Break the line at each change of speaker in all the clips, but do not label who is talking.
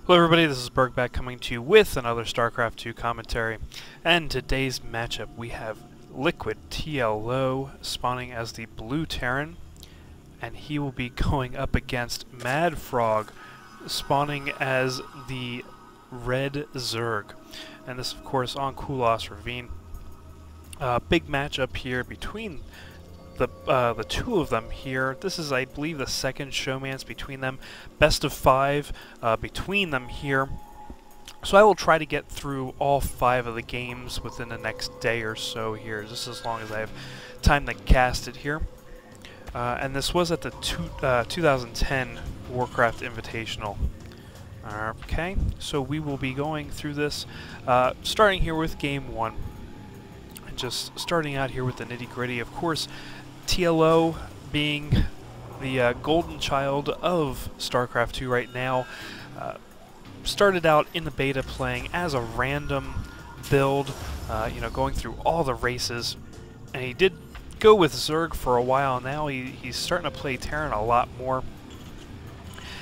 Hello everybody, this is Berg back coming to you with another Starcraft 2 commentary. And today's matchup we have Liquid TLO spawning as the Blue Terran, and he will be going up against MaDFroG spawning as the Red Zerg. And this of course on Kulos Ravine. Big matchup here between the two of them here. This is, I believe, the second showmance between them. Best of 5 between them here. So I will try to get through all 5 of the games within the next day or so here, just as long as I have time to cast it here. And this was at the 2010 Warcraft Invitational. Okay, so we will be going through this, starting here with Game 1. And just starting out here with the nitty-gritty, of course, TLO being the golden child of StarCraft 2 right now, started out in the beta playing as a random build, you know, going through all the races, and he did go with Zerg for a while. Now he's starting to play Terran a lot more,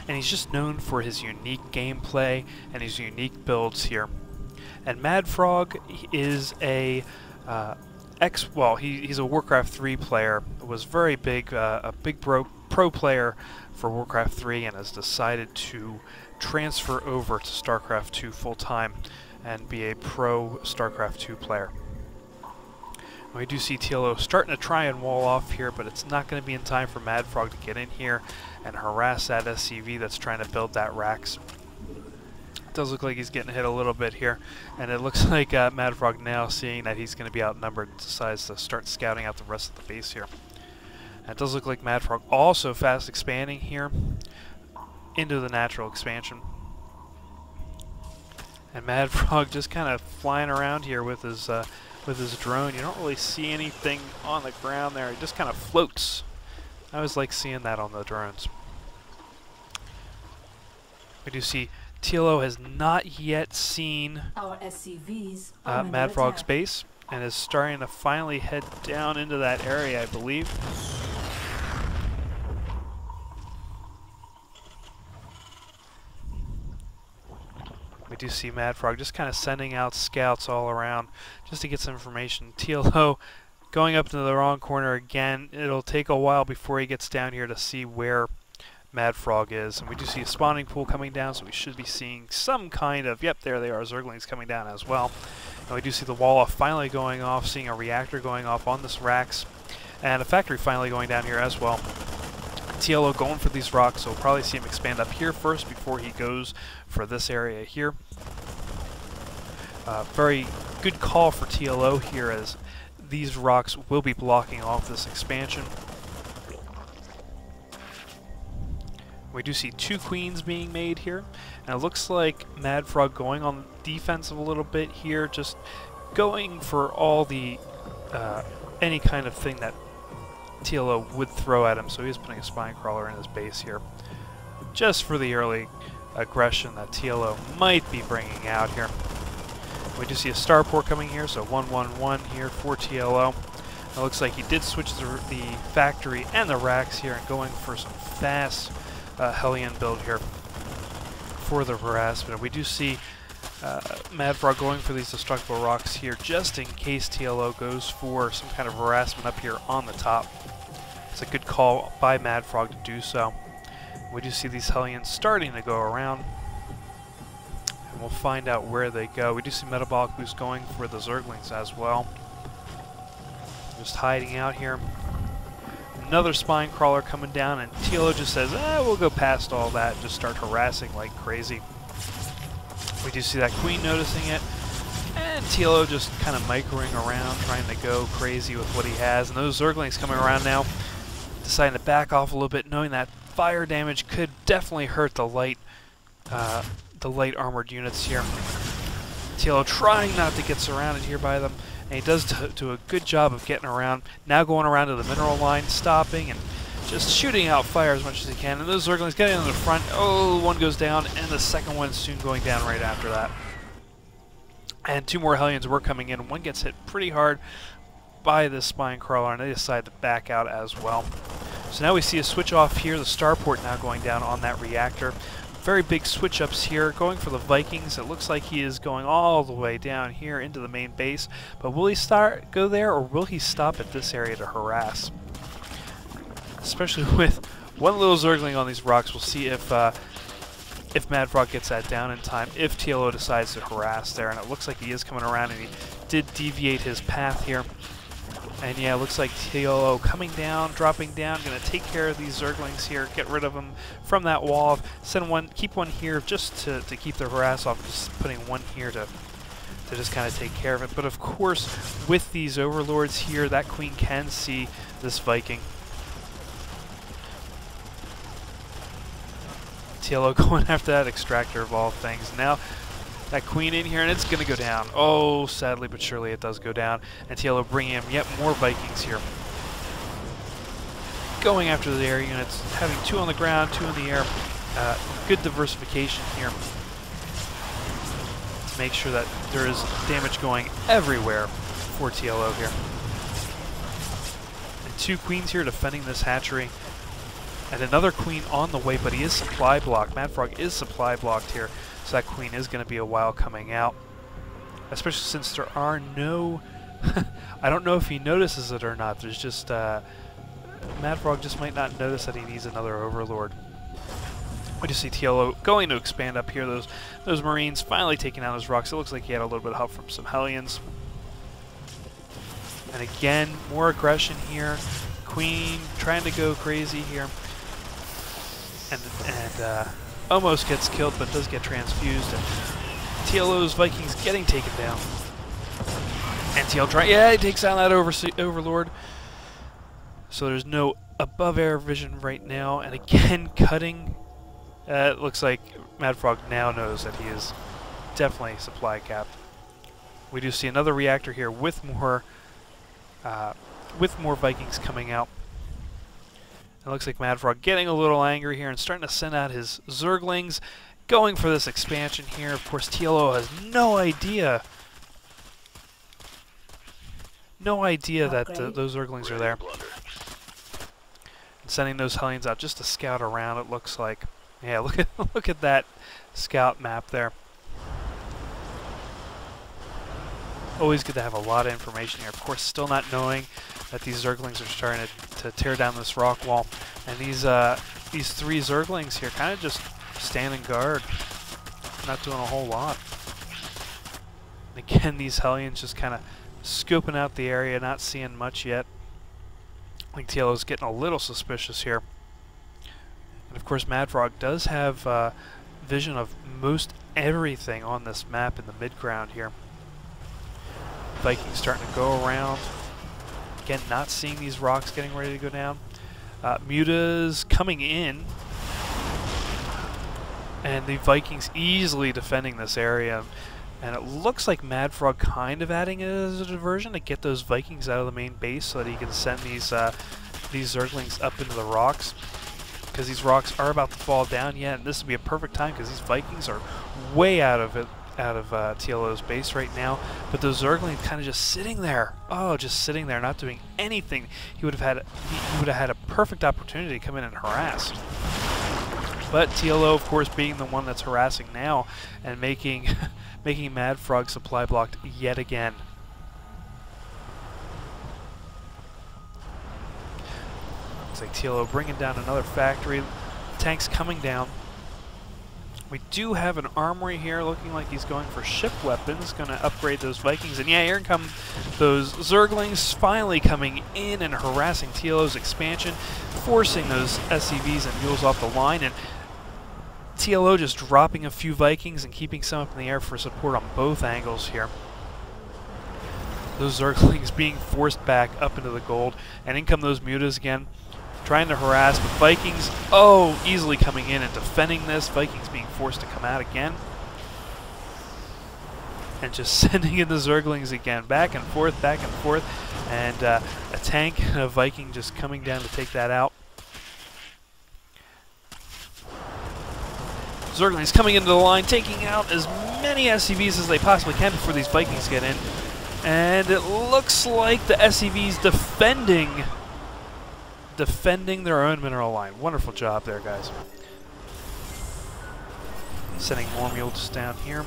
and he's just known for his unique gameplay and his unique builds here. And MaDFroG is a he's a Warcraft 3 player, was very big, a big pro player for Warcraft 3, and has decided to transfer over to StarCraft 2 full-time and be a pro StarCraft 2 player. We do see TLO starting to try and wall off here, but it's not going to be in time for MaDFroG to get in here and harass that SCV that's trying to build that Rax. Does look like he's getting hit a little bit here, and it looks like MaDFroG now, seeing that he's going to be outnumbered, decides to start scouting out the rest of the base here. And it does look like MaDFroG also fast expanding here into the natural expansion. And MaDFroG just kind of flying around here with his drone. You don't really see anything on the ground there. He just kind of floats. I always like seeing that on the drones. We do see TLO has not yet seen MaDFroG's base, and is starting to finally head down into that area, I believe. We do see MaDFroG just kind of sending out scouts all around just to get some information. TLO going up into the wrong corner again. It'll take a while before he gets down here to see where MaDFroG is, and we do see a spawning pool coming down, so we should be seeing some kind of, yep, there they are, Zerglings coming down as well. And we do see the wall off finally going off, seeing a reactor going off on this Rax, and a factory finally going down here as well. TLO going for these rocks, so we'll probably see him expand up here first before he goes for this area here. Very good call for TLO here, as these rocks will be blocking off this expansion. We do see 2 queens being made here, and it looks like MaDFroG going on defensive a little bit here, just going for all the any kind of thing that TLO would throw at him. So he's putting a spine crawler in his base here, just for the early aggression that TLO might be bringing out here. We do see a starport coming here, so 1-1-1 here for TLO. It looks like he did switch the factory and the Rax here, and going for some fast Hellion build here for the harassment. We do see MaDFroG going for these destructible rocks here, just in case TLO goes for some kind of harassment up here on the top. It's a good call by MaDFroG to do so. We do see these Hellions starting to go around, and we'll find out where they go. We do see Metabolic Boost going for the Zerglings as well, just hiding out here. Another spine crawler coming down, and TLO just says, we'll go past all that and just start harassing like crazy. We do see that queen noticing it, and TLO just kind of microing around, trying to go crazy with what he has. And those Zerglings coming around now, deciding to back off a little bit, knowing that fire damage could definitely hurt the light armored units here. TLO trying not to get surrounded here by them, and he does do a good job of getting around. Now going around to the mineral line, stopping, and just shooting out fire as much as he can. And those Zerglings getting in the front. Oh, one goes down, and the second one is soon going down right after that. And 2 more Hellions were coming in. One gets hit pretty hard by this spine crawler, and they decide to back out as well. So now we see a switch off here, the starport now going down on that reactor. very big switch-ups here, going for the Vikings. It looks like he is going all the way down here into the main base, but will he go there, or will he stop at this area to harass? Especially with one little Zergling on these rocks. We'll see if MaDFroG gets that down in time, if TLO decides to harass there, and it looks like he is coming around, and he did deviate his path here. And yeah, it looks like TLO coming down, dropping down, going to take care of these Zerglings here, get rid of them from that wall, keep one here just to keep the harass off, just putting one here to just kind of take care of it. But of course, with these overlords here, that queen can see this Viking. TLO going after that extractor of all things. Now, that queen in here, and it's going to go down. Oh, sadly but surely it does go down. And TLO bringing him yet more Vikings here. Going after the air units, having 2 on the ground, 2 in the air. Good diversification here to make sure that there is damage going everywhere for TLO here. And 2 queens here defending this hatchery. And another queen on the way, but he is supply blocked. MaDFroG is supply blocked here. So that queen is going to be a while coming out. Especially since there are no... I don't know if he notices it or not. There's just... MaDFroG just might not notice that he needs another overlord. We just see TLO going to expand up here. Those Marines finally taking out those rocks. It looks like he had a little bit of help from some Hellions. And again, more aggression here. Queen trying to go crazy here. And almost gets killed, but does get transfused. And TLO's Vikings getting taken down. And TL he takes out that overlord. So there's no above air vision right now. And again, cutting. It looks like MaDFroG now knows that he is definitely supply capped. We do see another reactor here with more Vikings coming out. It looks like MaDFroG getting a little angry here and starting to send out his Zerglings, going for this expansion here. Of course, TLO has no idea that those Zerglings are there. And sending those Hellions out just to scout around, it looks like. Yeah, look at that scout map there. Always good to have a lot of information here. Of course, still not knowing that these Zerglings are starting to tear down this rock wall. And these 3 Zerglings here kind of just standing guard, not doing a whole lot. And again, these Hellions just kind of scoping out the area, not seeing much yet. I think TLO's getting a little suspicious here. And of course, MaDFroG does have vision of most everything on this map in the mid-ground here. Vikings starting to go around. Again, not seeing these rocks getting ready to go down. Muta's coming in. And the Vikings easily defending this area. And it looks like MaDFroG kind of adding it as a diversion to get those Vikings out of the main base so that he can send these Zerglings up into the rocks. Because these rocks are about to fall down yet, and this would be a perfect time because these Vikings are way out of TLO's base right now, but those Zerglings kind of just sitting there. Oh, just sitting there, not doing anything. He would have had a perfect opportunity to come in and harass. But TLO, of course, being the one that's harassing now and making MaDFroG supply blocked yet again. Looks like TLO bringing down another factory. Tanks coming down. We do have an armory here, looking like he's going for ship weapons, going to upgrade those Vikings. And yeah, here come those Zerglings finally coming in and harassing TLO's expansion, forcing those SCVs and mules off the line, and TLO just dropping a few Vikings and keeping some up in the air for support on both angles here. Those Zerglings being forced back up into the gold, and in come those Mutas again, trying to harass, but Vikings, easily coming in and defending this. Vikings being forced to come out again. And just sending in the Zerglings again, back and forth, and a tank and a Viking just coming down to take that out. Zerglings coming into the line, taking out as many SCVs as they possibly can before these Vikings get in. And it looks like the SCVs defending their own mineral line. Wonderful job there, guys. sending more mules down here.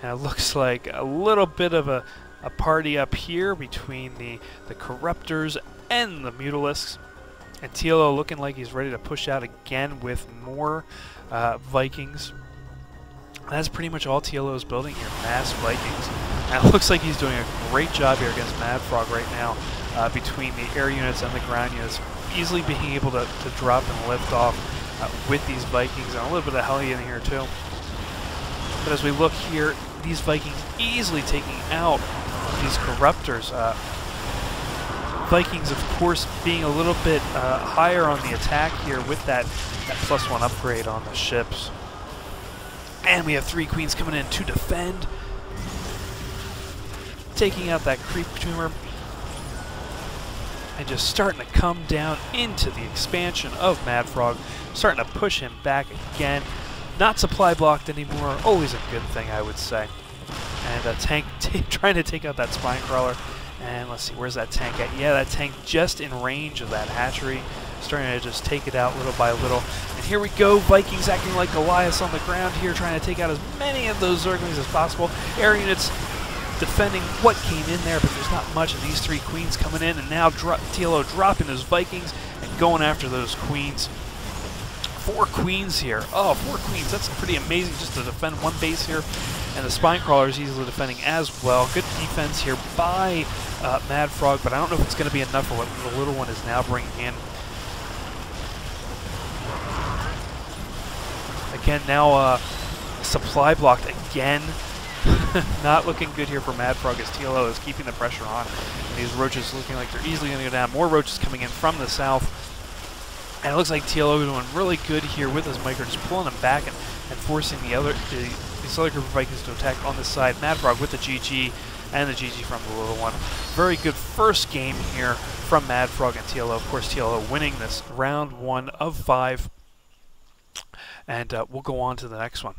And it looks like a little bit of a party up here between the Corruptors and the Mutalisks. And TLO looking like he's ready to push out again with more Vikings. That's pretty much all TLO is building here, mass Vikings. And it looks like he's doing a great job here against MaDFroG right now, between the air units and the ground units, easily being able to drop and lift off with these Vikings, and a little bit of heli in here too. But as we look here, these Vikings easily taking out these Corruptors. Vikings, of course, being a little bit higher on the attack here with that +1 upgrade on the ships. And we have 3 Queens coming in to defend, taking out that creep tumor, and just starting to come down into the expansion of MaDFroG, starting to push him back again. Not supply blocked anymore, always a good thing, I would say. And a tank trying to take out that spine crawler. And let's see, where's that tank at? Yeah, that tank just in range of that hatchery, starting to just take it out little by little. And here we go, Vikings acting like Goliaths on the ground here, trying to take out as many of those Zerglings as possible. Air units defending what came in there, but there's not much of these 3 Queens coming in, and now TLO dropping those Vikings and going after those Queens. 4 Queens here. Oh, 4 Queens, that's pretty amazing just to defend one base here. And the spine crawler is easily defending as well. Good defense here by MaDFroG, but I don't know if it's going to be enough for what the little one is now bringing in. Again, now supply blocked again. Not looking good here for MaDFroG as TLO is keeping the pressure on. And these roaches looking like they're easily going to go down. More roaches coming in from the south. And it looks like TLO is doing really good here with his micro, just pulling them back and forcing these other group of Vikings to attack on this side. MaDFroG with the GG, and the GG from the little one. Very good first game here from MaDFroG and TLO. Of course, TLO winning this round 1 of 5. And we'll go on to the next one.